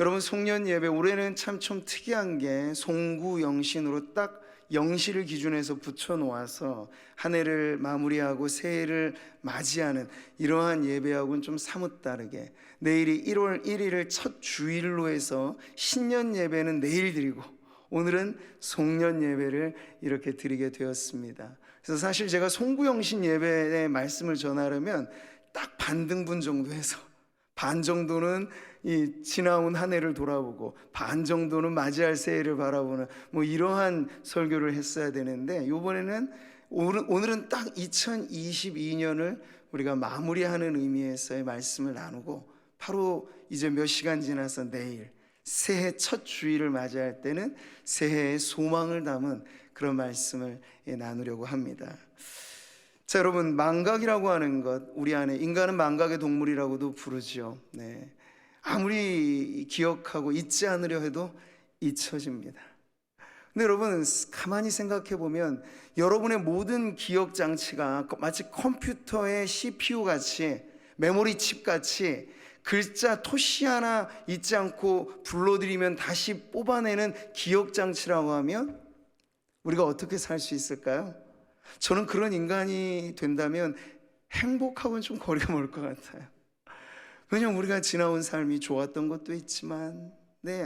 여러분, 송년 예배 올해는 참 좀 특이한 게 송구 영신으로 딱 영시를 기준해서 붙여 놓아서 한 해를 마무리하고 새해를 맞이하는 이러한 예배하고는 좀 사뭇 다르게, 내일이 1월 1일을 첫 주일로 해서 신년 예배는 내일 드리고 오늘은 송년 예배를 이렇게 드리게 되었습니다. 그래서 사실 제가 송구영신 예배의 말씀을 전하려면 딱 반등분 정도 해서, 반 정도는 이 지나온 한 해를 돌아보고 반 정도는 맞이할 새해를 바라보는 뭐 이러한 설교를 했어야 되는데, 이번에는 오늘은 딱 2022년을 우리가 마무리하는 의미에서의 말씀을 나누고, 바로 이제 몇 시간 지나서 내일 새해 첫 주일을 맞이할 때는 새해의 소망을 담은 그런 말씀을 나누려고 합니다. 자, 여러분, 망각이라고 하는 것, 우리 안에 인간은 망각의 동물이라고도 부르죠. 네. 아무리 기억하고 잊지 않으려 해도 잊혀집니다. 근데 여러분, 가만히 생각해 보면 여러분의 모든 기억 장치가 마치 컴퓨터의 CPU 같이, 메모리 칩 같이 글자 토시 하나 잊지 않고 불러들이면 다시 뽑아내는 기억 장치라고 하면 우리가 어떻게 살 수 있을까요? 저는 그런 인간이 된다면 행복하고는 좀 거리가 멀 것 같아요. 왜냐하면 우리가 지나온 삶이 좋았던 것도 있지만,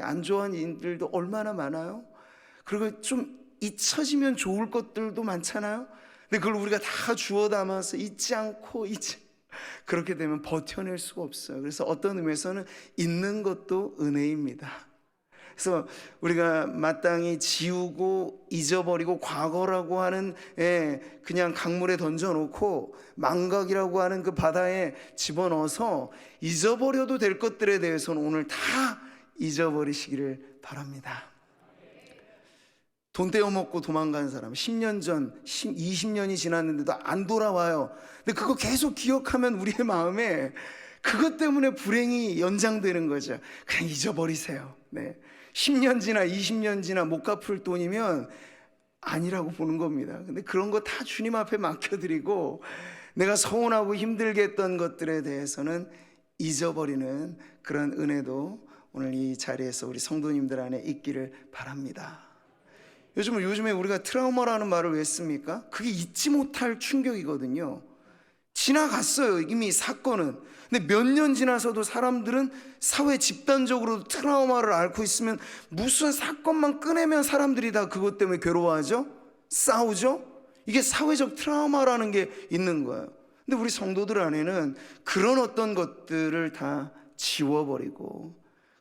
안 좋아한 일들도 얼마나 많아요. 그리고 좀 잊혀지면 좋을 것들도 많잖아요. 근데 그걸 우리가 다 주워 담아서 잊지 않고 그렇게 되면 버텨낼 수가 없어요. 그래서 어떤 의미에서는 잊는 것도 은혜입니다. 그래서 우리가 마땅히 지우고 잊어버리고 과거라고 하는 그냥 강물에 던져놓고 망각이라고 하는 그 바다에 집어넣어서 잊어버려도 될 것들에 대해서는 오늘 다 잊어버리시기를 바랍니다. 돈 떼어먹고 도망간 사람, 10년 전, 20년이 지났는데도 안 돌아와요. 근데 그거 계속 기억하면 우리의 마음에 그것 때문에 불행이 연장되는 거죠. 그냥 잊어버리세요. 10년 지나 20년 지나 못 갚을 돈이면 아니라고 보는 겁니다. 근데 그런 거 다 주님 앞에 맡겨드리고, 내가 서운하고 힘들게 했던 것들에 대해서는 잊어버리는 그런 은혜도 오늘 이 자리에서 우리 성도님들 안에 있기를 바랍니다. 요즘에 우리가 트라우마라는 말을 왜 씁니까? 그게 잊지 못할 충격이거든요. 지나갔어요, 이미 사건은. 근데 몇 년 지나서도 사람들은 사회 집단적으로 트라우마를 앓고 있으면 무슨 사건만 꺼내면 사람들이 다 그것 때문에 괴로워하죠? 싸우죠? 이게 사회적 트라우마라는 게 있는 거예요. 근데 우리 성도들 안에는 그런 어떤 것들을 다 지워버리고,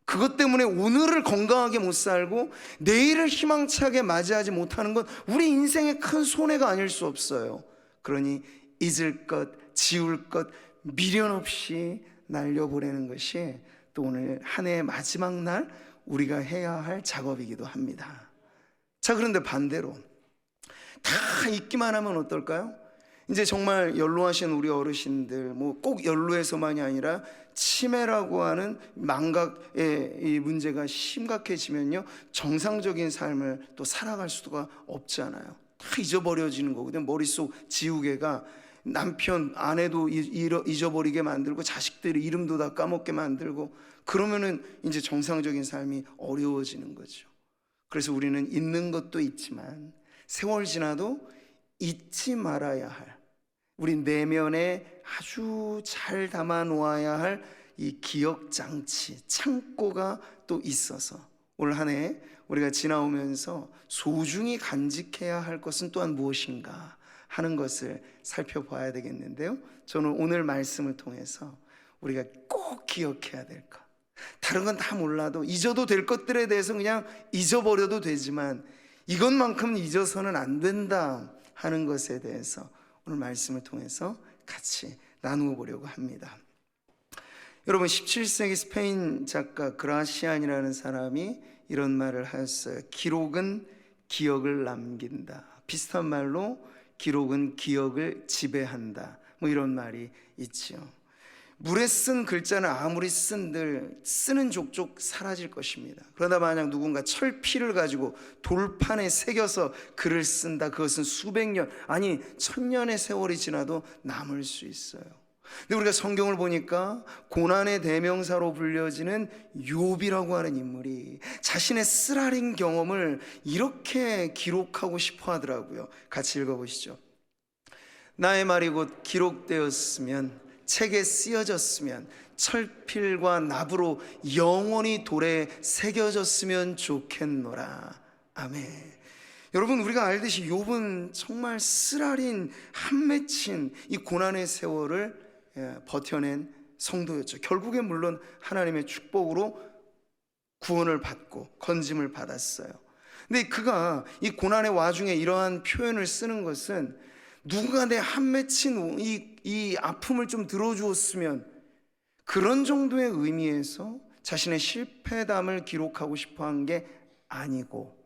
그것 때문에 오늘을 건강하게 못 살고 내일을 희망차게 맞이하지 못하는 건 우리 인생의 큰 손해가 아닐 수 없어요. 그러니 잊을 것, 지울 것 미련 없이 날려보내는 것이 또 오늘 한 해의 마지막 날 우리가 해야 할 작업이기도 합니다. 자, 그런데 반대로 다 잊기만 하면 어떨까요? 이제 정말 연로하신 우리 어르신들, 뭐 꼭 연로에서만이 아니라 치매라고 하는 망각의 이 문제가 심각해지면요, 정상적인 삶을 또 살아갈 수가 없잖아요. 다 잊어버려지는 거거든요. 머릿속 지우개가 남편, 아내도 잊어버리게 만들고 자식들의 이름도 다 까먹게 만들고, 그러면은 이제 정상적인 삶이 어려워지는 거죠. 그래서 우리는 잊는 것도 있지만 세월 지나도 잊지 말아야 할, 우리 내면에 아주 잘 담아 놓아야 할 이 기억 장치, 창고가 또 있어서 올 한 해 우리가 지나오면서 소중히 간직해야 할 것은 또한 무엇인가 하는 것을 살펴봐야 되겠는데요, 저는 오늘 말씀을 통해서 우리가 꼭 기억해야 될 것, 다른 건 다 몰라도 잊어도 될 것들에 대해서 그냥 잊어버려도 되지만 이것만큼은 잊어서는 안 된다 하는 것에 대해서 오늘 말씀을 통해서 같이 나누어 보려고 합니다. 여러분, 17세기 스페인 작가 그라시안이라는 사람이 이런 말을 하였어요. 기록은 기억을 남긴다. 비슷한 말로 기록은 기억을 지배한다, 뭐 이런 말이 있죠. 물에 쓴 글자는 아무리 쓴들 쓰는 족족 사라질 것입니다. 그러다 만약 누군가 철피를 가지고 돌판에 새겨서 글을 쓴다, 그것은 수백 년, 아니 천년의 세월이 지나도 남을 수 있어요. 근데 우리가 성경을 보니까 고난의 대명사로 불려지는 욥이라고 하는 인물이 자신의 쓰라린 경험을 이렇게 기록하고 싶어 하더라고요. 같이 읽어보시죠. 나의 말이 곧 기록되었으면, 책에 쓰여졌으면, 철필과 납으로 영원히 돌에 새겨졌으면 좋겠노라. 아멘. 여러분, 우리가 알듯이 욥은 정말 쓰라린 한 맺힌 이 고난의 세월을 버텨낸 성도였죠. 결국엔 물론 하나님의 축복으로 구원을 받고 건짐을 받았어요. 근데 그가 이 고난의 와중에 이러한 표현을 쓰는 것은 누군가 내 한 맺힌 이 아픔을 좀 들어주었으면, 그런 정도의 의미에서 자신의 실패담을 기록하고 싶어 한 게 아니고,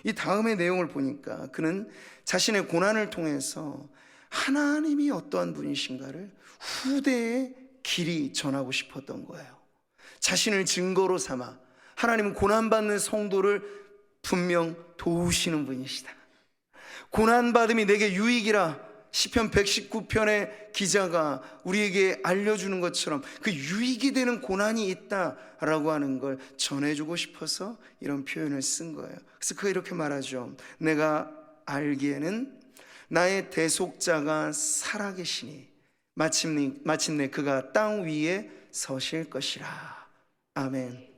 이 다음의 내용을 보니까 그는 자신의 고난을 통해서 하나님이 어떠한 분이신가를 후대에 길이 전하고 싶었던 거예요. 자신을 증거로 삼아 하나님은 고난받는 성도를 분명 도우시는 분이시다. 고난받음이 내게 유익이라 시편 119편의 기자가 우리에게 알려주는 것처럼 그 유익이 되는 고난이 있다라고 하는 걸 전해주고 싶어서 이런 표현을 쓴 거예요. 그래서 그가 이렇게 말하죠. 내가 알기에는 나의 대속자가 살아계시니 마침내 그가 땅 위에 서실 것이라. 아멘.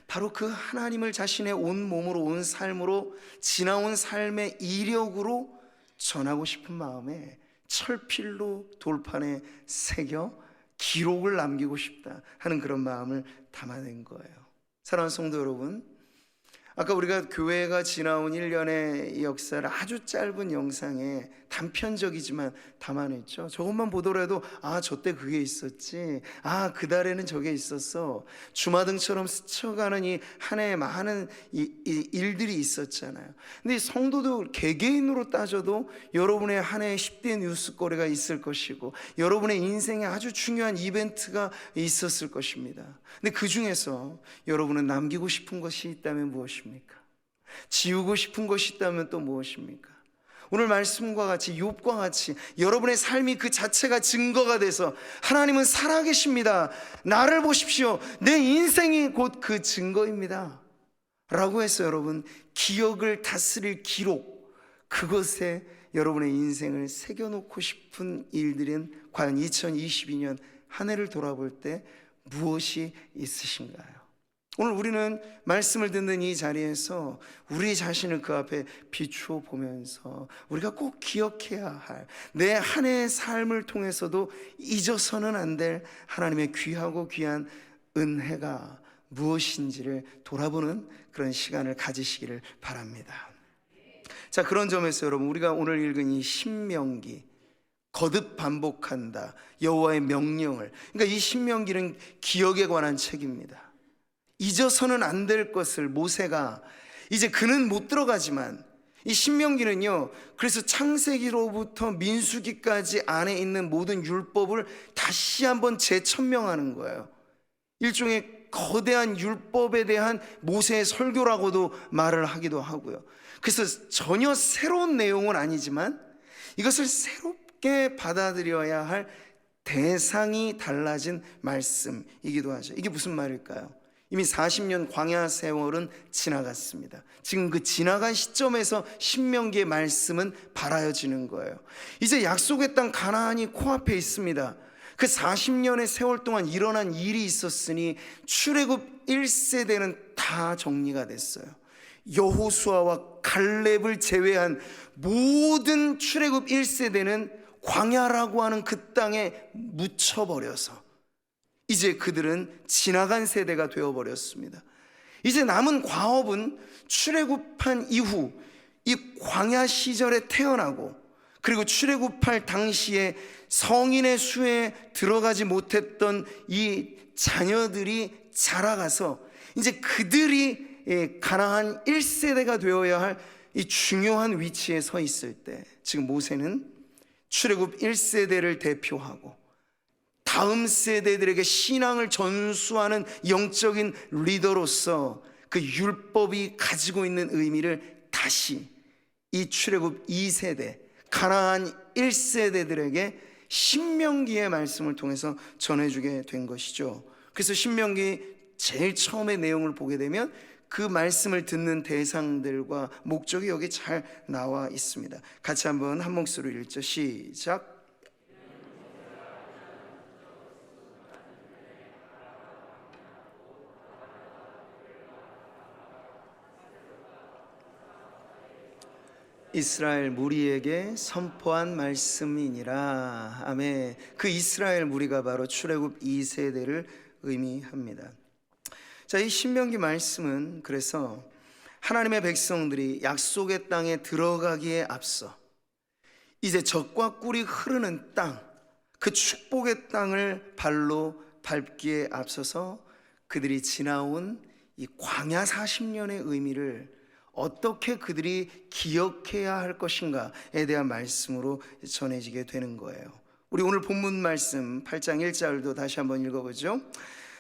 바로 그 하나님을 자신의 온 몸으로, 온 삶으로, 지나온 삶의 이력으로 전하고 싶은 마음에 철필로 돌판에 새겨 기록을 남기고 싶다 하는 그런 마음을 담아낸 거예요. 사랑하는 성도 여러분, 아까 우리가 교회가 지나온 1년의 역사를 아주 짧은 영상에 단편적이지만 담아냈죠. 저것만 보더라도 저 때 그게 있었지, 그달에는 저게 있었어, 주마등처럼 스쳐가는 이 한 해에 많은 일들이 있었잖아요. 근데 성도도 개개인으로 따져도 여러분의 한 해에 10대 뉴스거리가 있을 것이고, 여러분의 인생에 아주 중요한 이벤트가 있었을 것입니다. 근데 그 중에서 여러분은 남기고 싶은 것이 있다면 무엇입니까? 지우고 싶은 것이 있다면 또 무엇입니까? 오늘 말씀과 같이, 욥과 같이 여러분의 삶이 그 자체가 증거가 돼서 하나님은 살아계십니다, 나를 보십시오, 내 인생이 곧 그 증거입니다 라고 해서 여러분 기억을 다스릴 기록, 그것에 여러분의 인생을 새겨놓고 싶은 일들은 과연 2022년 한 해를 돌아볼 때 무엇이 있으신가요? 오늘 우리는 말씀을 듣는 이 자리에서 우리 자신을 그 앞에 비추어 보면서 우리가 꼭 기억해야 할, 내 한 해의 삶을 통해서도 잊어서는 안 될 하나님의 귀하고 귀한 은혜가 무엇인지를 돌아보는 그런 시간을 가지시기를 바랍니다. 자, 그런 점에서 여러분, 우리가 오늘 읽은 이 신명기, 거듭 반복한다 여호와의 명령을, 그러니까 이 신명기는 기억에 관한 책입니다. 잊어서는 안 될 것을 모세가, 이제 그는 못 들어가지만 이 신명기는요, 그래서 창세기로부터 민수기까지 안에 있는 모든 율법을 다시 한번 재천명하는 거예요. 일종의 거대한 율법에 대한 모세의 설교라고도 말을 하기도 하고요. 그래서 전혀 새로운 내용은 아니지만 이것을 새롭게 받아들여야 할 대상이 달라진 말씀이기도 하죠. 이게 무슨 말일까요? 이미 40년 광야 세월은 지나갔습니다. 지금 그 지나간 시점에서 신명기의 말씀은 발하여지는 거예요. 이제 약속의 땅 가나안이 코앞에 있습니다. 그 40년의 세월 동안 일어난 일이 있었으니 출애굽 1세대는 다 정리가 됐어요. 여호수아와 갈렙을 제외한 모든 출애굽 1세대는 광야라고 하는 그 땅에 묻혀버려서 이제 그들은 지나간 세대가 되어버렸습니다. 이제 남은 과업은 출애굽한 이후 이 광야 시절에 태어나고, 그리고 출애굽할 당시에 성인의 수에 들어가지 못했던 이 자녀들이 자라가서 이제 그들이 가나안 1세대가 되어야 할 이 중요한 위치에 서 있을 때, 지금 모세는 출애굽 1세대를 대표하고 다음 세대들에게 신앙을 전수하는 영적인 리더로서 그 율법이 가지고 있는 의미를 다시 이 출애굽 2세대, 가나안 1세대들에게 신명기의 말씀을 통해서 전해주게 된 것이죠. 그래서 신명기 제일 처음에 내용을 보게 되면 그 말씀을 듣는 대상들과 목적이 여기 잘 나와 있습니다. 같이 한번 한 목소리로 읽죠. 시작. 이스라엘 무리에게 선포한 말씀이니라. 아멘. 그 이스라엘 무리가 바로 출애굽 2세대를 의미합니다. 자, 이 신명기 말씀은 그래서 하나님의 백성들이 약속의 땅에 들어가기에 앞서 이제 젖과 꿀이 흐르는 땅, 그 축복의 땅을 발로 밟기에 앞서서 그들이 지나온 이 광야 40년의 의미를 어떻게 그들이 기억해야 할 것인가에 대한 말씀으로 전해지게 되는 거예요. 우리 오늘 본문 말씀 8장 1절도 다시 한번 읽어보죠.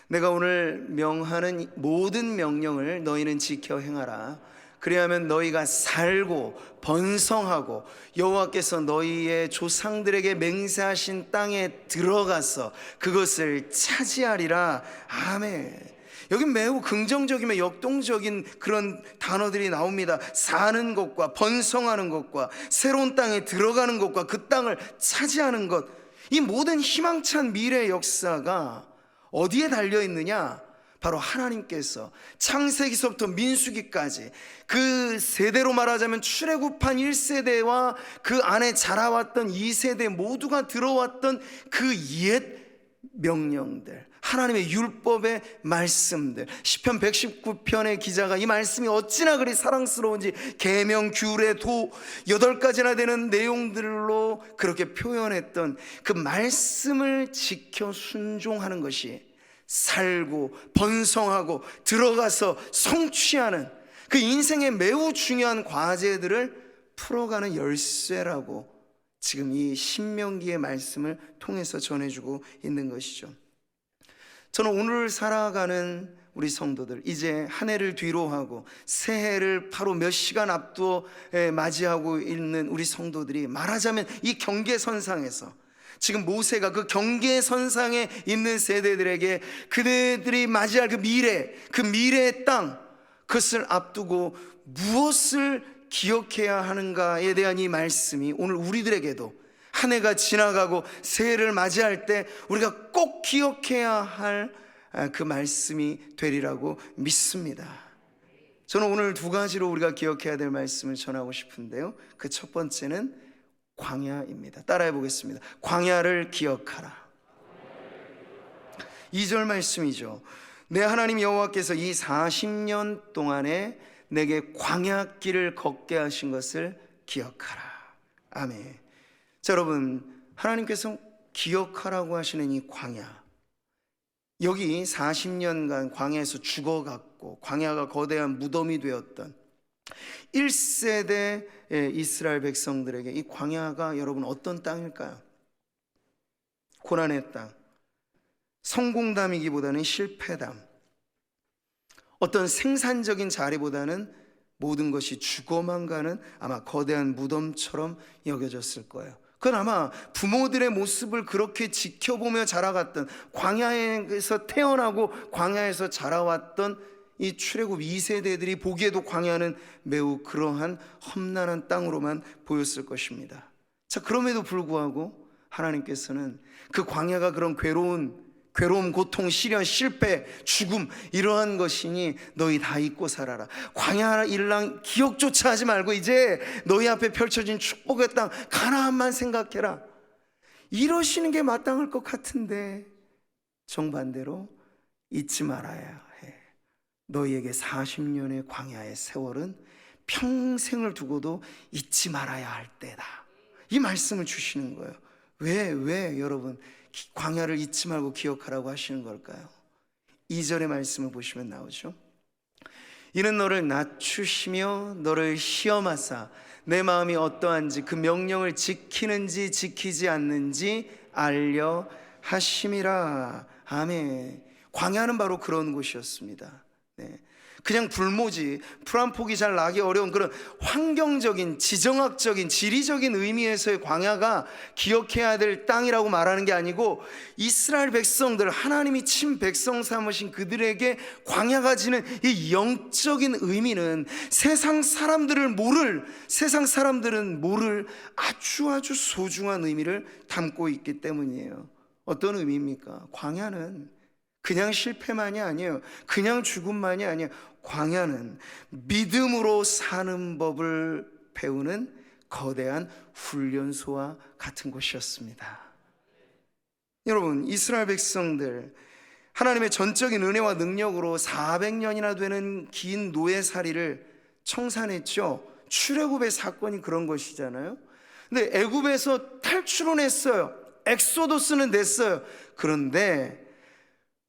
내가 오늘 명하는 모든 명령을 너희는 지켜 행하라. 그리하면 너희가 살고 번성하고 여호와께서 너희의 조상들에게 맹세하신 땅에 들어가서 그것을 차지하리라. 아멘. 여기 매우 긍정적이며 역동적인 그런 단어들이 나옵니다. 사는 것과 번성하는 것과 새로운 땅에 들어가는 것과 그 땅을 차지하는 것, 이 모든 희망찬 미래의 역사가 어디에 달려 있느냐? 바로 하나님께서 창세기서부터 민수기까지 그 세대로 말하자면 출애굽한 1세대와 그 안에 자라왔던 2세대 모두가 들어왔던 그 옛 명령들, 하나님의 율법의 말씀들, 시편 119편의 기자가 이 말씀이 어찌나 그리 사랑스러운지 계명, 규례, 도 8가지나 되는 내용들로 그렇게 표현했던 그 말씀을 지켜 순종하는 것이 살고 번성하고 들어가서 성취하는 그 인생의 매우 중요한 과제들을 풀어가는 열쇠라고 지금 이 신명기의 말씀을 통해서 전해주고 있는 것이죠. 저는 오늘 살아가는 우리 성도들, 이제 한 해를 뒤로 하고 새해를 바로 몇 시간 앞두어 맞이하고 있는 우리 성도들이 말하자면 이 경계선상에서 지금 모세가 그 경계선상에 있는 세대들에게 그들이 맞이할 그 미래의 땅, 그것을 앞두고 무엇을 기억해야 하는가에 대한 이 말씀이 오늘 우리들에게도 한 해가 지나가고 새해를 맞이할 때 우리가 꼭 기억해야 할 그 말씀이 되리라고 믿습니다. 저는 오늘 2가지로 우리가 기억해야 될 말씀을 전하고 싶은데요, 그 첫 번째는 광야입니다. 따라해 보겠습니다. 광야를 기억하라. 2절 말씀이죠. 내 하나님 여호와께서 이 40년 동안에 내게 광야길을 걷게 하신 것을 기억하라. 아멘. 자, 여러분, 하나님께서 기억하라고 하시는 이 광야, 여기 40년간 광야에서 죽어갔고 광야가 거대한 무덤이 되었던 1세대 이스라엘 백성들에게 이 광야가 여러분 어떤 땅일까요? 고난의 땅, 성공담이기보다는 실패담, 어떤 생산적인 자리보다는 모든 것이 죽어만 가는 아마 거대한 무덤처럼 여겨졌을 거예요. 그건 아마 부모들의 모습을 그렇게 지켜보며 자라갔던, 광야에서 태어나고 광야에서 자라왔던 이 출애굽 2세대들이 보기에도 광야는 매우 그러한 험난한 땅으로만 보였을 것입니다. 자, 그럼에도 불구하고 하나님께서는 그 광야가 그런 괴로움, 고통, 시련, 실패, 죽음 이러한 것이니 너희 다 잊고 살아라. 광야 일랑 기억조차 하지 말고 이제 너희 앞에 펼쳐진 축복의 땅 가나안만 생각해라. 이러시는 게 마땅할 것 같은데 정반대로 잊지 말아야 해. 너희에게 40년의 광야의 세월은 평생을 두고도 잊지 말아야 할 때다. 이 말씀을 주시는 거예요. 왜 여러분 광야를 잊지 말고 기억하라고 하시는 걸까요? 2절의 말씀을 보시면 나오죠. 이는 너를 낮추시며 너를 시험하사 내 마음이 어떠한지 그 명령을 지키는지 지키지 않는지 알려 하심이라. 아멘. 광야는 바로 그런 곳이었습니다. 네. 그냥 불모지, 풀 한 폭이 잘 나기 어려운 그런 환경적인, 지정학적인, 지리적인 의미에서의 광야가 기억해야 될 땅이라고 말하는 게 아니고, 이스라엘 백성들, 하나님이 친 백성 삼으신 그들에게 광야가 지는 이 영적인 의미는 세상 사람들은 모를 아주 소중한 의미를 담고 있기 때문이에요. 어떤 의미입니까? 광야는 그냥 실패만이 아니에요. 그냥 죽음만이 아니에요. 광야는 믿음으로 사는 법을 배우는 거대한 훈련소와 같은 곳이었습니다. 여러분, 이스라엘 백성들, 하나님의 전적인 은혜와 능력으로 400년이나 되는 긴 노예살이를 청산했죠. 출애굽의 사건이 그런 것이잖아요. 근데 애굽에서 탈출은 했어요. 엑소도스는 됐어요. 그런데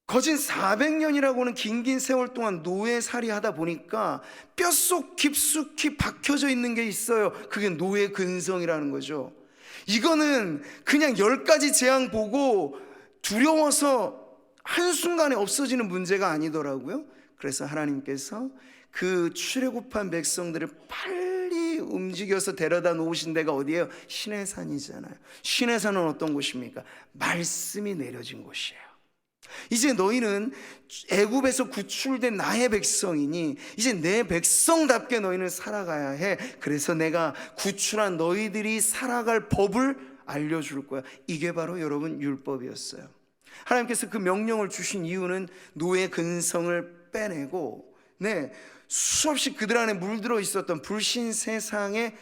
거진 400년이라고는 긴 세월 동안 노예살이 하다 보니까 뼛속 깊숙이 박혀져 있는 게 있어요. 그게 노예 근성이라는 거죠. 이거는 그냥 10가지 재앙 보고 두려워서 한순간에 없어지는 문제가 아니더라고요. 그래서 하나님께서 그 출애굽한 백성들을 빨리 움직여서 데려다 놓으신 데가 어디예요? 시내산이잖아요. 시내산은 어떤 곳입니까? 말씀이 내려진 곳이에요. 이제 너희는 애굽에서 구출된 나의 백성이니 이제 내 백성답게 너희는 살아가야 해. 그래서 내가 구출한 너희들이 살아갈 법을 알려줄 거야. 이게 바로 여러분 율법이었어요. 하나님께서 그 명령을 주신 이유는 노예 근성을 빼내고 수없이 그들 안에 물들어 있었던 불신 세상에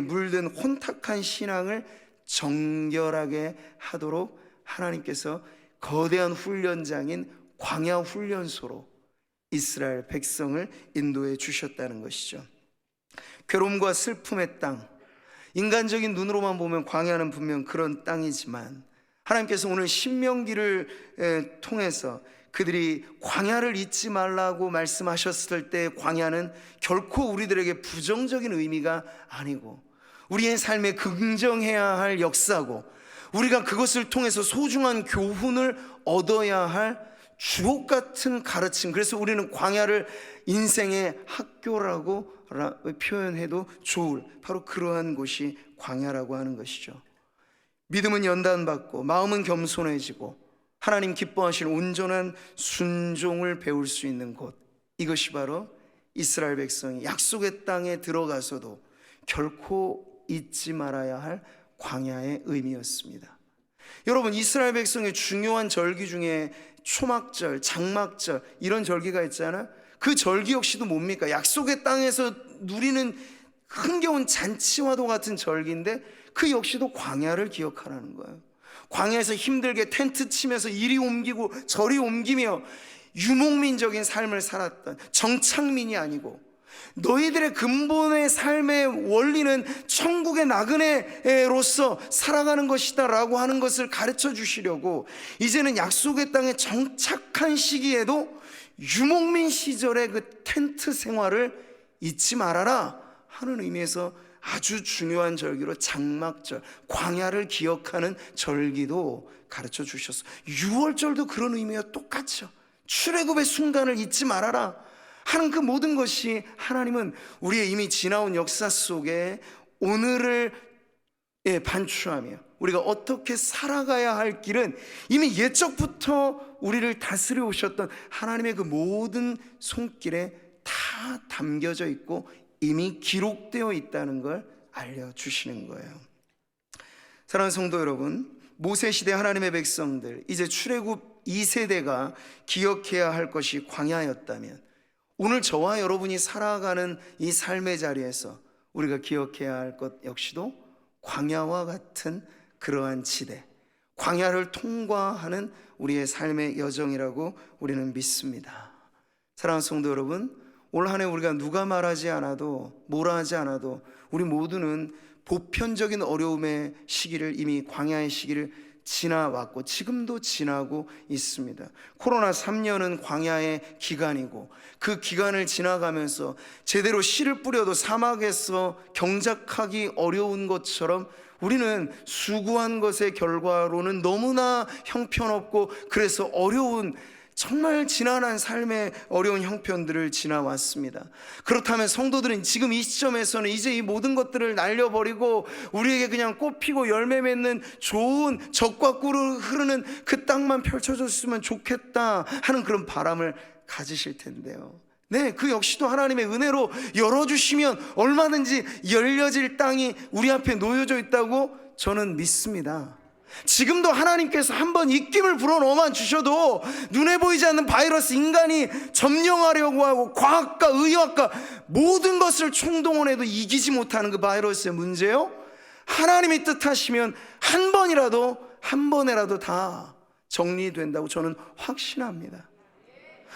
물든 혼탁한 신앙을 정결하게 하도록 하나님께서 거대한 훈련장인 광야 훈련소로 이스라엘 백성을 인도해 주셨다는 것이죠. 괴로움과 슬픔의 땅, 인간적인 눈으로만 보면 광야는 분명 그런 땅이지만 하나님께서 오늘 신명기를 통해서 그들이 광야를 잊지 말라고 말씀하셨을 때 광야는 결코 우리들에게 부정적인 의미가 아니고 우리의 삶에 긍정해야 할 역사고 우리가 그것을 통해서 소중한 교훈을 얻어야 할 주옥 같은 가르침. 그래서 우리는 광야를 인생의 학교라고 표현해도 좋을 바로 그러한 곳이 광야라고 하는 것이죠. 믿음은 연단받고 마음은 겸손해지고 하나님 기뻐하실 온전한 순종을 배울 수 있는 곳, 이것이 바로 이스라엘 백성이 약속의 땅에 들어가서도 결코 잊지 말아야 할 광야의 의미였습니다. 여러분, 이스라엘 백성의 중요한 절기 중에 초막절, 장막절 이런 절기가 있잖아요. 그 절기 역시도 뭡니까? 약속의 땅에서 누리는 흥겨운 잔치와도 같은 절기인데 그 역시도 광야를 기억하라는 거예요. 광야에서 힘들게 텐트 치면서 이리 옮기고 저리 옮기며 유목민적인 삶을 살았던 정착민이 아니고 너희들의 근본의 삶의 원리는 천국의 나그네로서 살아가는 것이다 라고 하는 것을 가르쳐 주시려고 이제는 약속의 땅에 정착한 시기에도 유목민 시절의 그 텐트 생활을 잊지 말아라 하는 의미에서 아주 중요한 절기로 장막절, 광야를 기억하는 절기도 가르쳐 주셨어요. 유월절도 그런 의미와 똑같죠. 출애굽의 순간을 잊지 말아라 하는 그 모든 것이 하나님은 우리의 이미 지나온 역사 속에 오늘을 반추하며 우리가 어떻게 살아가야 할 길은 이미 예적부터 우리를 다스려 오셨던 하나님의 그 모든 손길에 다 담겨져 있고 이미 기록되어 있다는 걸 알려주시는 거예요. 사랑하는 성도 여러분, 모세시대 하나님의 백성들, 이제 출애굽 2세대가 기억해야 할 것이 광야였다면 오늘 저와 여러분이 살아가는 이 삶의 자리에서 우리가 기억해야 할 것 역시도 광야와 같은 그러한 지대, 광야를 통과하는 우리의 삶의 여정이라고 우리는 믿습니다. 사랑하는 성도 여러분, 올 한 해 우리가 누가 말하지 않아도 뭐라 하지 않아도 우리 모두는 보편적인 어려움의 시기를 이미 광야의 시기를 지나왔고 지금도 지나고 있습니다. 코로나 3년은 광야의 기간이고 그 기간을 지나가면서 제대로 씨를 뿌려도 사막에서 경작하기 어려운 것처럼 우리는 수고한 것의 결과로는 너무나 형편없고 그래서 어려운 정말 지난한 삶의 어려운 형편들을 지나왔습니다. 그렇다면 성도들은 지금 이 시점에서는 이제 이 모든 것들을 날려버리고 우리에게 그냥 꽃피고 열매 맺는 좋은 젖과 꿀을 흐르는 그 땅만 펼쳐졌으면 좋겠다 하는 그런 바람을 가지실 텐데요. 네, 그 역시도 하나님의 은혜로 열어주시면 얼마든지 열려질 땅이 우리 앞에 놓여져 있다고 저는 믿습니다. 지금도 하나님께서 한번 입김을 불어넣어만 주셔도 눈에 보이지 않는 바이러스, 인간이 점령하려고 하고 과학과 의학과 모든 것을 총동원해도 이기지 못하는 그 바이러스의 문제요, 하나님이 뜻하시면 한 번이라도 다 정리된다고 저는 확신합니다.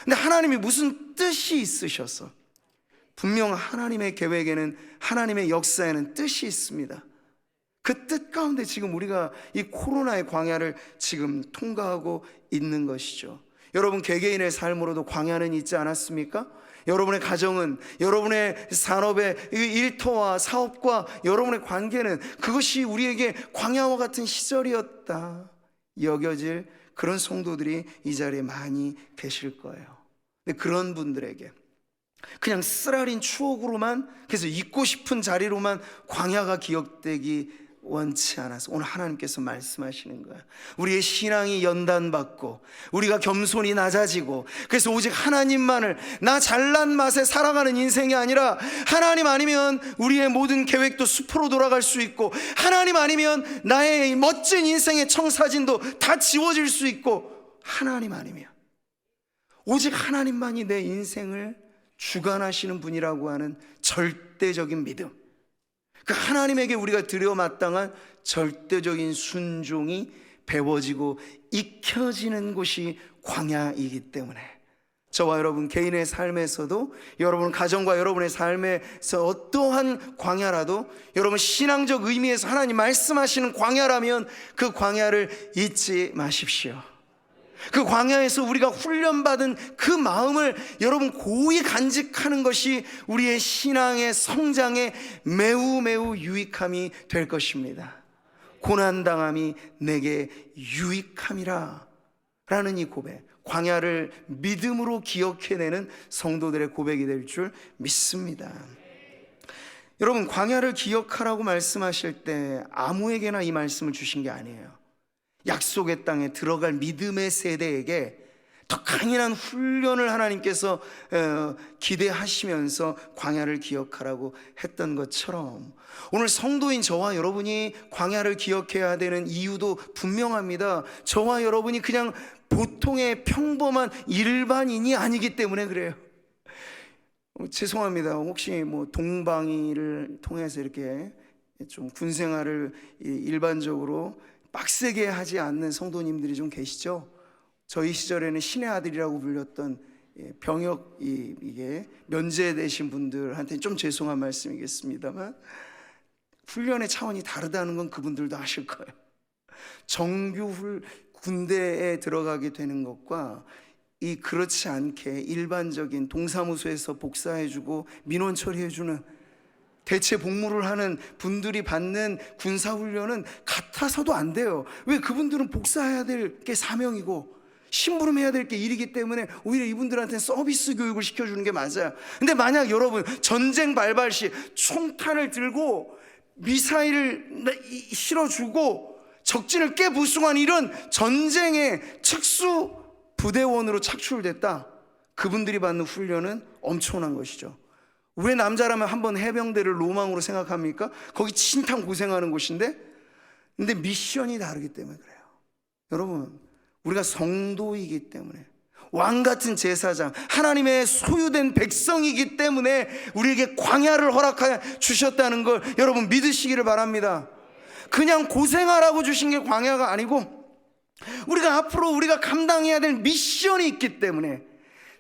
근데 하나님이 무슨 뜻이 있으셔서, 분명 하나님의 계획에는, 하나님의 역사에는 뜻이 있습니다. 그 뜻 가운데 지금 우리가 이 코로나의 광야를 지금 통과하고 있는 것이죠. 여러분 개개인의 삶으로도 광야는 있지 않았습니까? 여러분의 가정은, 여러분의 산업의 일터와 사업과 여러분의 관계는 그것이 우리에게 광야와 같은 시절이었다 여겨질 그런 성도들이 이 자리에 많이 계실 거예요. 근데 그런 분들에게 그냥 쓰라린 추억으로만, 그래서 잊고 싶은 자리로만 광야가 기억되기 원치 않아서 오늘 하나님께서 말씀하시는 거야. 우리의 신앙이 연단받고 우리가 겸손히 낮아지고, 그래서 오직 하나님만을, 나 잘난 맛에 살아가는 인생이 아니라 하나님 아니면 우리의 모든 계획도 숲으로 돌아갈 수 있고, 하나님 아니면 나의 멋진 인생의 청사진도 다 지워질 수 있고, 하나님 아니면, 오직 하나님만이 내 인생을 주관하시는 분이라고 하는 절대적인 믿음, 그 하나님에게 우리가 드려 마땅한 절대적인 순종이 배워지고 익혀지는 곳이 광야이기 때문에, 저와 여러분 개인의 삶에서도, 여러분 가정과 여러분의 삶에서 어떠한 광야라도, 여러분 신앙적 의미에서 하나님 말씀하시는 광야라면 그 광야를 잊지 마십시오. 그 광야에서 우리가 훈련받은 그 마음을 여러분 고이 간직하는 것이 우리의 신앙의 성장에 매우 유익함이 될 것입니다. 고난당함이 내게 유익함이라 라는 이 고백, 광야를 믿음으로 기억해내는 성도들의 고백이 될 줄 믿습니다. 여러분 광야를 기억하라고 말씀하실 때 아무에게나 이 말씀을 주신 게 아니에요. 약속의 땅에 들어갈 믿음의 세대에게 더 강인한 훈련을 하나님께서 기대하시면서 광야를 기억하라고 했던 것처럼, 오늘 성도인 저와 여러분이 광야를 기억해야 되는 이유도 분명합니다. 저와 여러분이 그냥 보통의 평범한 일반인이 아니기 때문에 그래요. 죄송합니다. 혹시 뭐 동방위를 통해서 이렇게 좀 군생활을 일반적으로 빡세게 하지 않는 성도님들이 좀 계시죠? 저희 시절에는 신의 아들이라고 불렸던 병역, 이게 면제되신 분들한테 좀 죄송한 말씀이겠습니다만, 훈련의 차원이 다르다는 건 그분들도 아실 거예요. 정규 군대에 들어가게 되는 것과 이 그렇지 않게 일반적인 동사무소에서 복사해주고 민원 처리해주는 대체 복무를 하는 분들이 받는 군사훈련은 같아서도 안 돼요. 왜? 그분들은 복사해야 될 게 사명이고 심부름해야 될 게 일이기 때문에 오히려 이분들한테는 서비스 교육을 시켜주는 게 맞아요. 근데 만약 여러분 전쟁 발발 시 총탄을 들고 미사일을 실어주고 적진을 깨부수한 이런 전쟁의 특수 부대원으로 착출됐다, 그분들이 받는 훈련은 엄청난 것이죠. 왜 남자라면 한번 해병대를 로망으로 생각합니까? 거기 진탕 고생하는 곳인데, 근데 미션이 다르기 때문에 그래요. 여러분, 우리가 성도이기 때문에, 왕같은 제사장, 하나님의 소유된 백성이기 때문에 우리에게 광야를 허락하여 주셨다는 걸 여러분 믿으시기를 바랍니다. 그냥 고생하라고 주신 게 광야가 아니고, 우리가 앞으로 우리가 감당해야 될 미션이 있기 때문에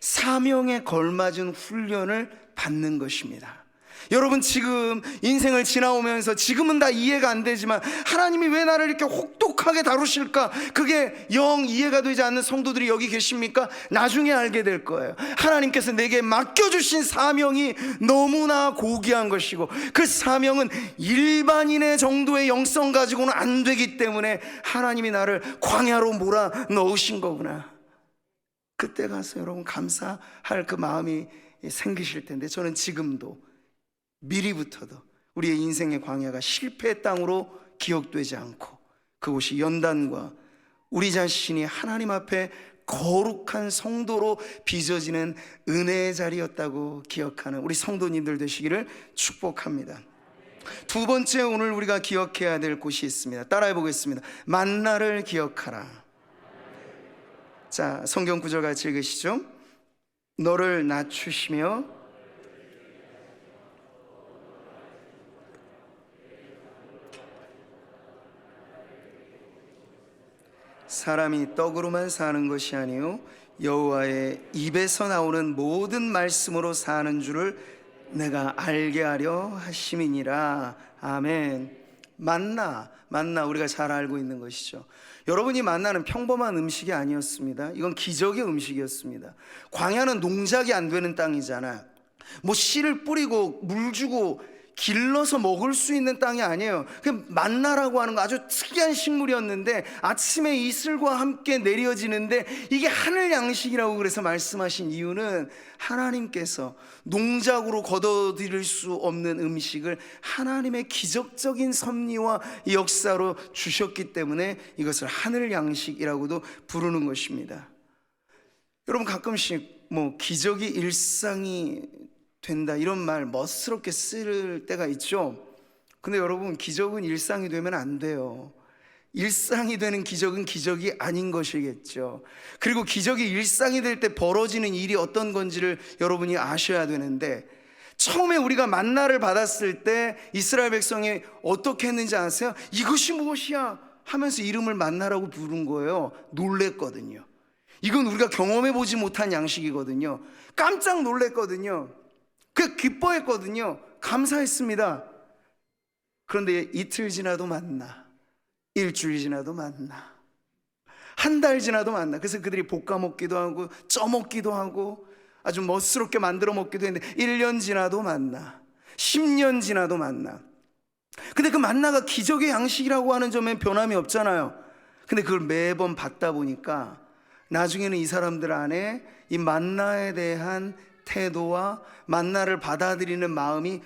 사명에 걸맞은 훈련을 받는 것입니다. 여러분 지금 인생을 지나오면서 지금은 다 이해가 안 되지만, 하나님이 왜 나를 이렇게 혹독하게 다루실까, 그게 영 이해가 되지 않는 성도들이 여기 계십니까? 나중에 알게 될 거예요. 하나님께서 내게 맡겨주신 사명이 너무나 고귀한 것이고, 그 사명은 일반인의 정도의 영성 가지고는 안 되기 때문에 하나님이 나를 광야로 몰아 넣으신 거구나. 그때 가서 여러분 감사할 그 마음이 생기실 텐데, 저는 지금도 미리부터도 우리의 인생의 광야가 실패의 땅으로 기억되지 않고 그곳이 연단과 우리 자신이 하나님 앞에 거룩한 성도로 빚어지는 은혜의 자리였다고 기억하는 우리 성도님들 되시기를 축복합니다. 두 번째, 오늘 우리가 기억해야 될 곳이 있습니다. 따라해 보겠습니다. 만나를 기억하라. 자, 성경 구절 같이 읽으시죠. 너를 낮추시며 사람이 떡으로만 사는 것이 아니요 여호와의 입에서 나오는 모든 말씀으로 사는 줄을 내가 알게 하려 하심이니라. 아멘. 만나 우리가 잘 알고 있는 것이죠. 여러분이 만나는 평범한 음식이 아니었습니다. 이건 기적의 음식이었습니다. 광야는 농작이 안 되는 땅이잖아요. 뭐 씨를 뿌리고 물 주고 길러서 먹을 수 있는 땅이 아니에요. 그 만나라고 하는 거 아주 특이한 식물이었는데 아침에 이슬과 함께 내려지는데 이게 하늘 양식이라고 그래서 말씀하신 이유는 하나님께서 농작으로 거둬들일 수 없는 음식을 하나님의 기적적인 섭리와 역사로 주셨기 때문에 이것을 하늘 양식이라고도 부르는 것입니다. 여러분, 가끔씩 뭐 기적이 일상이 된다 이런 말 멋스럽게 쓸 때가 있죠. 근데 여러분, 기적은 일상이 되면 안 돼요. 일상이 되는 기적은 기적이 아닌 것이겠죠. 그리고 기적이 일상이 될 때 벌어지는 일이 어떤 건지를 여러분이 아셔야 되는데, 처음에 우리가 만나를 받았을 때 이스라엘 백성이 어떻게 했는지 아세요? 이것이 무엇이야 하면서 이름을 만나라고 부른 거예요. 놀랬거든요. 이건 우리가 경험해 보지 못한 양식이거든요. 깜짝 놀랬거든요. 그 기뻐했거든요. 감사했습니다. 그런데 이틀 지나도 만나, 일주일 지나도 만나, 한 달 지나도 만나. 그래서 그들이 볶아 먹기도 하고 쪄 먹기도 하고 아주 멋스럽게 만들어 먹기도 했는데 1년 지나도 만나, 10년 지나도 만나. 근데 그 만나가 기적의 양식이라고 하는 점엔 변함이 없잖아요. 근데 그걸 매번 받다 보니까 나중에는 이 사람들 안에 이 만나에 대한 태도와 만나를 받아들이는 마음이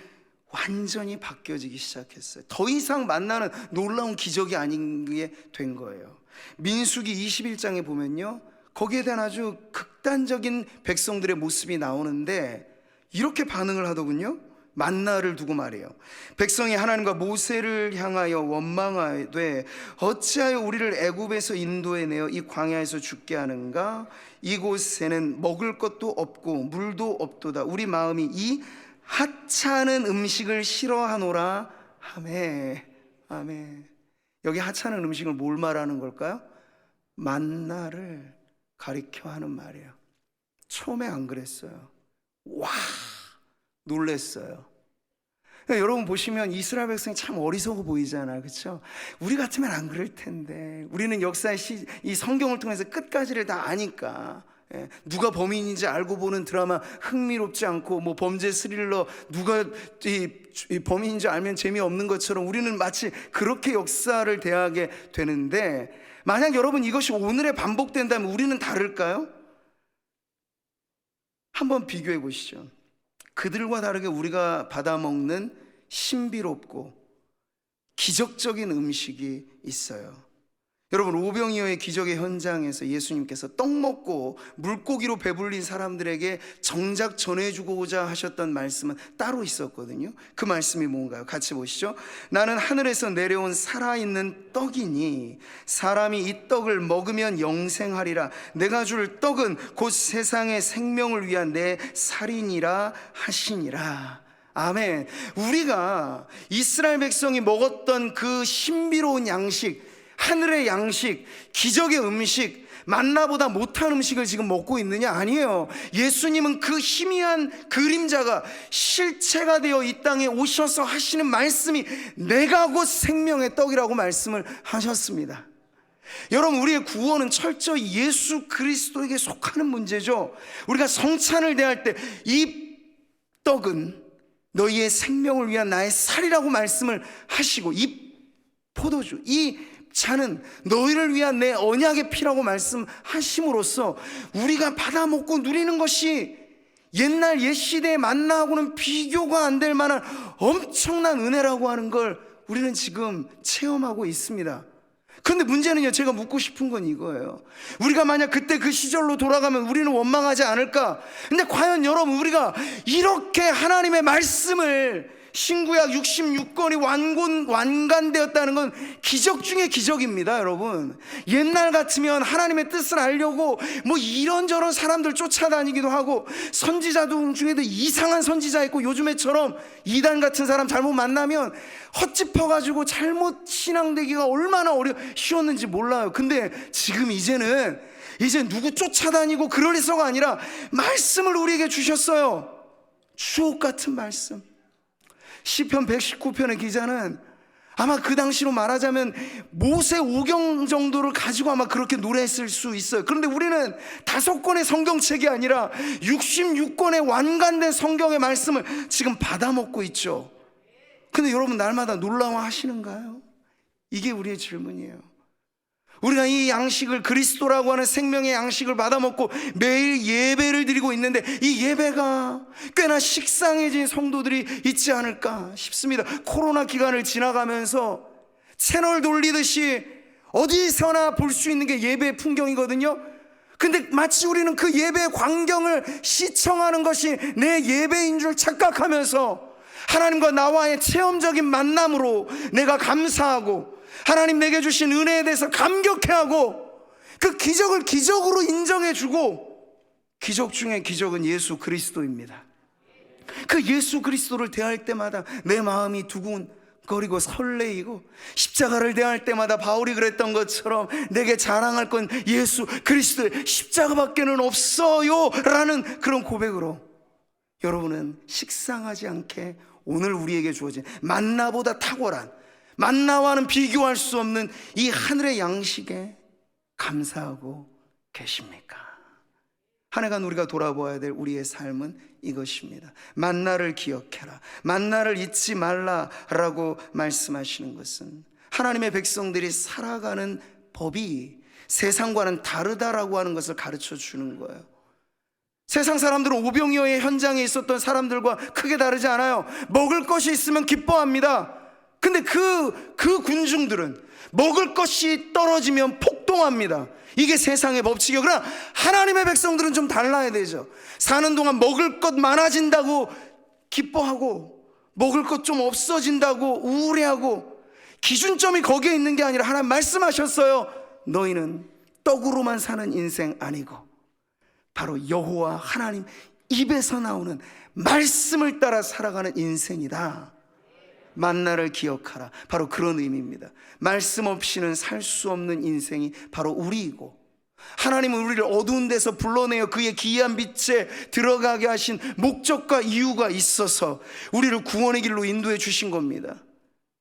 완전히 바뀌어지기 시작했어요. 더 이상 만나는 놀라운 기적이 아닌 게 된 거예요. 민수기 21장에 보면요, 거기에 대한 아주 극단적인 백성들의 모습이 나오는데 이렇게 반응을 하더군요. 만나를 두고 말이에요. 백성이 하나님과 모세를 향하여 원망하되 어찌하여 우리를 애굽에서 인도해내어 이 광야에서 죽게 하는가? 이곳에는 먹을 것도 없고 물도 없도다. 우리 마음이 이 하찮은 음식을 싫어하노라 하매. 아멘. 여기 하찮은 음식을 뭘 말하는 걸까요? 만나를 가리켜 하는 말이에요. 처음에 안 그랬어요. 와, 놀랬어요. 그러니까 여러분 보시면 이스라엘 백성이 참 어리석어 보이잖아요. 그렇죠? 우리 같으면 안 그럴 텐데, 우리는 역사의 이 성경을 통해서 끝까지를 다 아니까. 누가 범인인지 알고 보는 드라마 흥미롭지 않고, 뭐 범죄 스릴러 누가 이 범인인지 알면 재미없는 것처럼 우리는 마치 그렇게 역사를 대하게 되는데, 만약 여러분 이것이 오늘에 반복된다면 우리는 다를까요? 한번 비교해 보시죠. 그들과 다르게 우리가 받아먹는 신비롭고 기적적인 음식이 있어요. 여러분, 오병이어의 기적의 현장에서 예수님께서 떡 먹고 물고기로 배불린 사람들에게 정작 전해주고자 하셨던 말씀은 따로 있었거든요. 그 말씀이 뭔가요? 같이 보시죠. 나는 하늘에서 내려온 살아있는 떡이니 사람이 이 떡을 먹으면 영생하리라. 내가 줄 떡은 곧 세상의 생명을 위한 내 살이니라 하시니라. 아멘. 우리가 이스라엘 백성이 먹었던 그 신비로운 양식, 하늘의 양식, 기적의 음식, 만나보다 못한 음식을 지금 먹고 있느냐? 아니에요. 예수님은 그 희미한 그림자가 실체가 되어 이 땅에 오셔서 하시는 말씀이 내가 곧 생명의 떡이라고 말씀을 하셨습니다. 여러분, 우리의 구원은 철저히 예수 그리스도에게 속하는 문제죠. 우리가 성찬을 대할 때 이 떡은 너희의 생명을 위한 나의 살이라고 말씀을 하시고, 이 포도주, 이 자는 너희를 위한 내 언약의 피라고 말씀하심으로써 우리가 받아먹고 누리는 것이 옛날 옛 시대의 만나하고는 비교가 안 될 만한 엄청난 은혜라고 하는 걸 우리는 지금 체험하고 있습니다. 그런데 문제는요, 제가 묻고 싶은 건 이거예요. 우리가 만약 그때 그 시절로 돌아가면 우리는 원망하지 않을까? 근데 과연 여러분, 우리가 이렇게 하나님의 말씀을 신구약 66권이 완간되었다는 건 기적 중에 기적입니다, 여러분. 옛날 같으면 하나님의 뜻을 알려고 뭐 이런저런 사람들 쫓아다니기도 하고, 선지자 중에도 이상한 선지자 있고, 요즘에처럼 이단 같은 사람 잘못 만나면 헛짚어가지고 잘못 신앙되기가 얼마나 쉬웠는지 몰라요. 근데 지금 이제 누구 쫓아다니고 그럴서가 아니라 말씀을 우리에게 주셨어요. 주옥 같은 말씀. 시편 119편의 기자는 아마 그 당시로 말하자면 모세 오경 정도를 가지고 아마 그렇게 노래했을 수 있어요. 그런데 우리는 5권의 성경책이 아니라 66권의 완간된 성경의 말씀을 지금 받아먹고 있죠. 근데 여러분, 날마다 놀라워하시는가요? 이게 우리의 질문이에요. 우리가 이 양식을, 그리스도라고 하는 생명의 양식을 받아먹고 매일 예배를 드리고 있는데, 이 예배가 꽤나 식상해진 성도들이 있지 않을까 싶습니다. 코로나 기간을 지나가면서 채널 돌리듯이 어디서나 볼 수 있는 게 예배의 풍경이거든요. 근데 마치 우리는 그 예배의 광경을 시청하는 것이 내 예배인 줄 착각하면서 하나님과 나와의 체험적인 만남으로 내가 감사하고, 하나님 내게 주신 은혜에 대해서 감격해하고, 그 기적을 기적으로 인정해주고, 기적 중에 기적은 예수 그리스도입니다. 그 예수 그리스도를 대할 때마다 내 마음이 두근거리고 설레이고, 십자가를 대할 때마다 바울이 그랬던 것처럼 내게 자랑할 건 예수 그리스도의 십자가밖에는 없어요 라는 그런 고백으로 여러분은 식상하지 않게 오늘 우리에게 주어진 만나보다 탁월한, 만나와는 비교할 수 없는 이 하늘의 양식에 감사하고 계십니까? 한 해간 우리가 돌아보아야 될 우리의 삶은 이것입니다. 만나를 기억해라, 만나를 잊지 말라라고 말씀하시는 것은 하나님의 백성들이 살아가는 법이 세상과는 다르다라고 하는 것을 가르쳐 주는 거예요. 세상 사람들은 오병이어의 현장에 있었던 사람들과 크게 다르지 않아요. 먹을 것이 있으면 기뻐합니다. 근데 그 군중들은 먹을 것이 떨어지면 폭동합니다. 이게 세상의 법칙이에요. 그러나 하나님의 백성들은 좀 달라야 되죠. 사는 동안 먹을 것 많아진다고 기뻐하고, 먹을 것 좀 없어진다고 우울해하고, 기준점이 거기에 있는 게 아니라 하나님 말씀하셨어요. 너희는 떡으로만 사는 인생 아니고 바로 여호와 하나님 입에서 나오는 말씀을 따라 살아가는 인생이다. 만나를 기억하라. 바로 그런 의미입니다. 말씀 없이는 살 수 없는 인생이 바로 우리이고, 하나님은 우리를 어두운 데서 불러내어 그의 기이한 빛에 들어가게 하신 목적과 이유가 있어서 우리를 구원의 길로 인도해 주신 겁니다.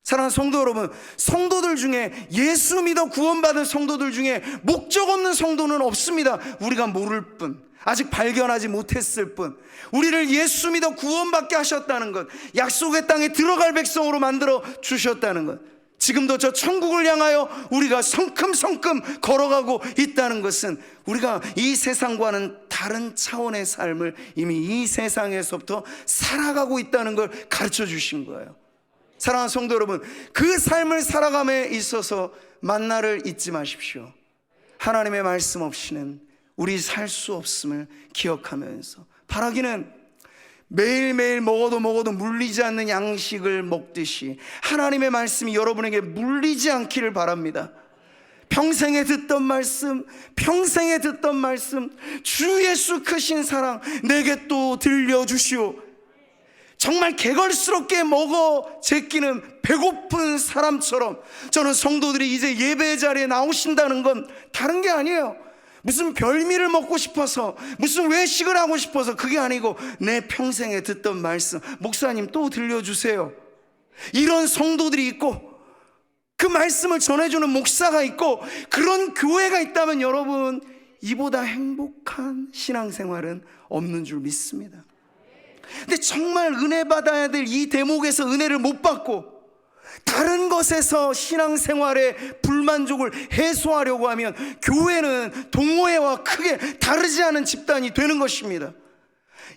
사랑하는 성도 여러분, 성도들 중에, 예수 믿어 구원받은 성도들 중에 목적 없는 성도는 없습니다. 우리가 모를 뿐, 아직 발견하지 못했을 뿐. 우리를 예수 믿어 구원받게 하셨다는 것, 약속의 땅에 들어갈 백성으로 만들어 주셨다는 것, 지금도 저 천국을 향하여 우리가 성큼성큼 걸어가고 있다는 것은 우리가 이 세상과는 다른 차원의 삶을 이미 이 세상에서부터 살아가고 있다는 걸 가르쳐 주신 거예요. 사랑하는 성도 여러분, 그 삶을 살아감에 있어서 만나를 잊지 마십시오. 하나님의 말씀 없이는 우리 살 수 없음을 기억하면서, 바라기는 매일매일 먹어도 물리지 않는 양식을 먹듯이 하나님의 말씀이 여러분에게 물리지 않기를 바랍니다. 평생에 듣던 말씀, 주 예수 크신 사랑 내게 또 들려주시오. 정말 개걸스럽게 먹어 제끼는 배고픈 사람처럼 저는 성도들이 이제 예배 자리에 나오신다는 건 다른 게 아니에요. 무슨 별미를 먹고 싶어서, 무슨 외식을 하고 싶어서, 그게 아니고 내 평생에 듣던 말씀, 목사님 또 들려주세요. 이런 성도들이 있고, 그 말씀을 전해주는 목사가 있고, 그런 교회가 있다면 여러분, 이보다 행복한 신앙생활은 없는 줄 믿습니다. 근데 정말 은혜 받아야 될 이 대목에서 은혜를 못 받고, 다른 것에서 신앙생활의 불만족을 해소하려고 하면 교회는 동호회와 크게 다르지 않은 집단이 되는 것입니다.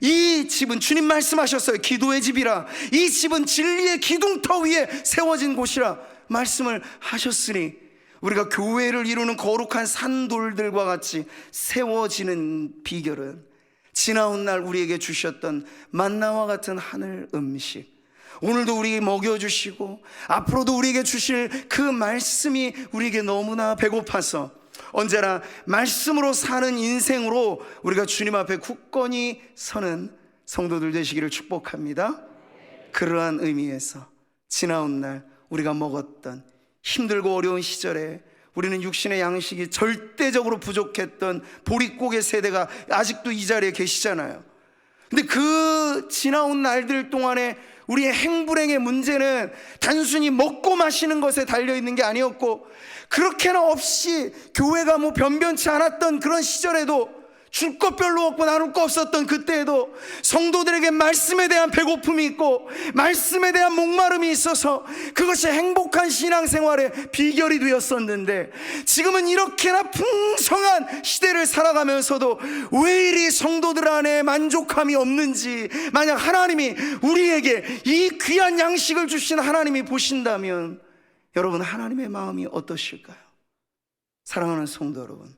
이 집은 주님 말씀하셨어요. 기도의 집이라. 이 집은 진리의 기둥터 위에 세워진 곳이라 말씀을 하셨으니 우리가 교회를 이루는 거룩한 산돌들과 같이 세워지는 비결은 지나온 날 우리에게 주셨던 만나와 같은 하늘 음식, 오늘도 우리에게 먹여주시고 앞으로도 우리에게 주실 그 말씀이 우리에게 너무나 배고파서 언제나 말씀으로 사는 인생으로 우리가 주님 앞에 굳건히 서는 성도들 되시기를 축복합니다. 그러한 의미에서 지나온 날 우리가 먹었던 힘들고 어려운 시절에 우리는 육신의 양식이 절대적으로 부족했던 보릿고개 세대가 아직도 이 자리에 계시잖아요. 근데 그 지나온 날들 동안에 우리의 행불행의 문제는 단순히 먹고 마시는 것에 달려있는 게 아니었고, 그렇게나 없이 교회가 뭐 변변치 않았던 그런 시절에도, 줄 것 별로 없고 나눌 거 없었던 그때에도 성도들에게 말씀에 대한 배고픔이 있고 말씀에 대한 목마름이 있어서 그것이 행복한 신앙생활의 비결이 되었었는데, 지금은 이렇게나 풍성한 시대를 살아가면서도 왜 이리 성도들 안에 만족함이 없는지, 만약 하나님이 우리에게 이 귀한 양식을 주신 하나님이 보신다면 여러분, 하나님의 마음이 어떠실까요? 사랑하는 성도 여러분,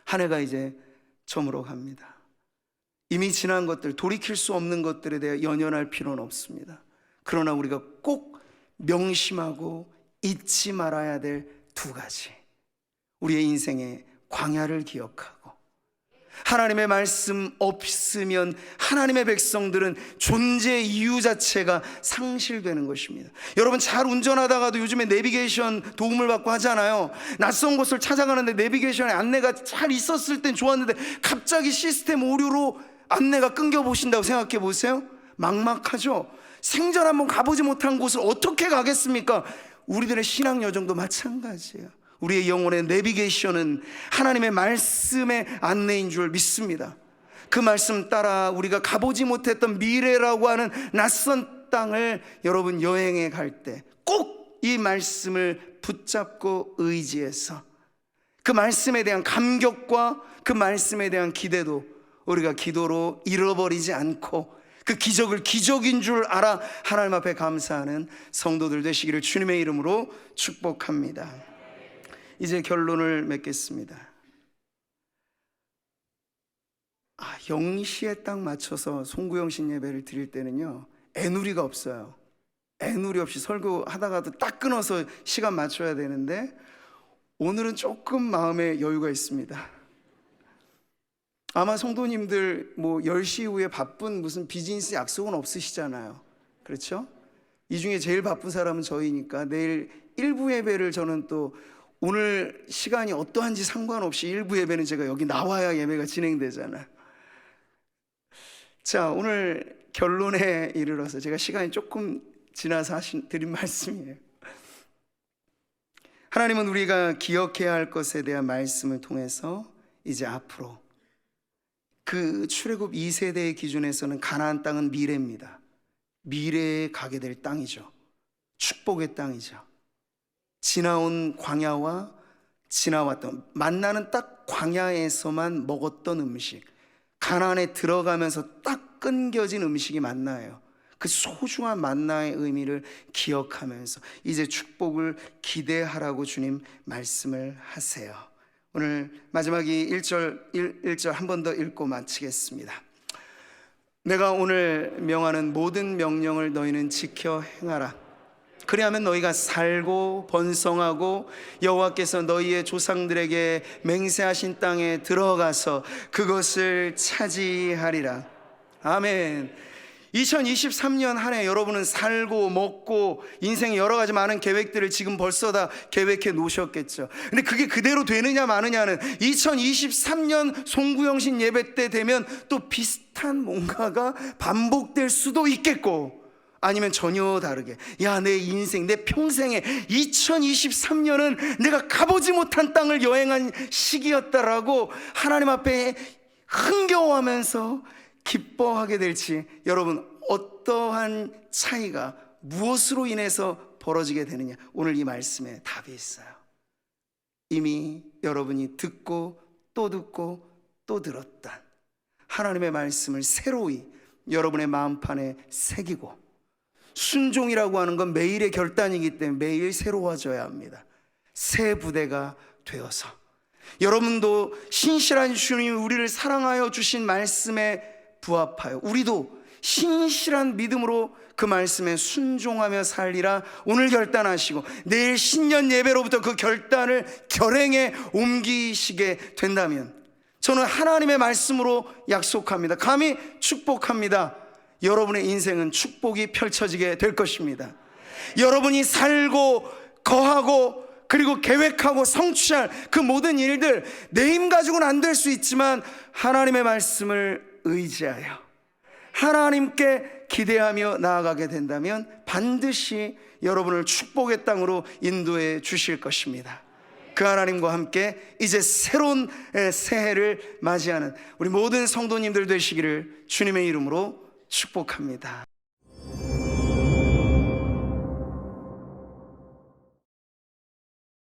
한 해가 이제 저물어 갑니다. 이미 지난 것들, 돌이킬 수 없는 것들에 대해 연연할 필요는 없습니다. 그러나 우리가 꼭 명심하고 잊지 말아야 될 두 가지, 우리의 인생의 광야를 기억하고, 하나님의 말씀 없으면 하나님의 백성들은 존재 이유 자체가 상실되는 것입니다. 여러분, 잘 운전하다가도 요즘에 내비게이션 도움을 받고 하잖아요. 낯선 곳을 찾아가는데 내비게이션에 안내가 잘 있었을 땐 좋았는데 갑자기 시스템 오류로 안내가 끊겨 보신다고 생각해 보세요. 막막하죠. 생전 한번 가보지 못한 곳을 어떻게 가겠습니까? 우리들의 신앙 여정도 마찬가지예요. 우리의 영혼의 내비게이션은 하나님의 말씀의 안내인 줄 믿습니다. 그 말씀 따라 우리가 가보지 못했던 미래라고 하는 낯선 땅을 여러분 여행해 갈 때 꼭 이 말씀을 붙잡고 의지해서 그 말씀에 대한 감격과 그 말씀에 대한 기대도 우리가 기도로 잃어버리지 않고 그 기적을 기적인 줄 알아 하나님 앞에 감사하는 성도들 되시기를 주님의 이름으로 축복합니다. 이제 결론을 맺겠습니다. 0시에 딱 맞춰서 송구영신 예배를 드릴 때는요, 애누리가 없어요. 애누리 없이 설교하다가도 딱 끊어서 시간 맞춰야 되는데 오늘은 조금 마음에 여유가 있습니다. 아마 성도님들 뭐 10시 이후에 바쁜 무슨 비즈니스 약속은 없으시잖아요. 그렇죠? 이 중에 제일 바쁜 사람은 저희니까 내일 일부 예배를 저는 또 오늘 시간이 어떠한지 상관없이 일부 예배는 제가 여기 나와야 예배가 진행되잖아요. 자, 오늘 결론에 이르러서 제가 시간이 조금 지나서 드린 말씀이에요. 하나님은 우리가 기억해야 할 것에 대한 말씀을 통해서 이제 앞으로 그 출애굽 2세대의 기준에서는 가나안 땅은 미래입니다. 미래에 가게 될 땅이죠. 축복의 땅이죠. 지나온 광야와 지나왔던, 만나는 딱 광야에서만 먹었던 음식, 가나안에 들어가면서 딱 끊겨진 음식이 만나예요. 그 소중한 만나의 의미를 기억하면서 이제 축복을 기대하라고 주님 말씀을 하세요. 오늘 마지막이 1절 한 번 더 읽고 마치겠습니다. 내가 오늘 명하는 모든 명령을 너희는 지켜 행하라. 그리하면 너희가 살고 번성하고 여호와께서 너희의 조상들에게 맹세하신 땅에 들어가서 그것을 차지하리라. 아멘. 2023년 한 해 여러분은 살고 먹고 인생에 여러 가지 많은 계획들을 지금 벌써 다 계획해 놓으셨겠죠. 근데 그게 그대로 되느냐 마느냐는 2023년 송구영신 예배 때 되면 또 비슷한 뭔가가 반복될 수도 있겠고, 아니면 전혀 다르게, 야, 내 인생, 내 평생에 2023년은 내가 가보지 못한 땅을 여행한 시기였다라고 하나님 앞에 흥겨워하면서 기뻐하게 될지, 여러분 어떠한 차이가 무엇으로 인해서 벌어지게 되느냐? 오늘 이 말씀에 답이 있어요. 이미 여러분이 듣고 또 듣고 또 들었던 하나님의 말씀을 새로이 여러분의 마음판에 새기고, 순종이라고 하는 건 매일의 결단이기 때문에 매일 새로워져야 합니다. 새 부대가 되어서 여러분도 신실한 주님이 우리를 사랑하여 주신 말씀에 부합하여 우리도 신실한 믿음으로 그 말씀에 순종하며 살리라 오늘 결단하시고, 내일 신년 예배로부터 그 결단을 결행에 옮기시게 된다면 저는 하나님의 말씀으로 약속합니다. 감히 축복합니다. 여러분의 인생은 축복이 펼쳐지게 될 것입니다. 여러분이 살고 거하고 그리고 계획하고 성취할 그 모든 일들, 내 힘 가지고는 안 될 수 있지만 하나님의 말씀을 의지하여 하나님께 기대하며 나아가게 된다면 반드시 여러분을 축복의 땅으로 인도해 주실 것입니다. 그 하나님과 함께 이제 새로운 새해를 맞이하는 우리 모든 성도님들 되시기를 주님의 이름으로 축복합니다.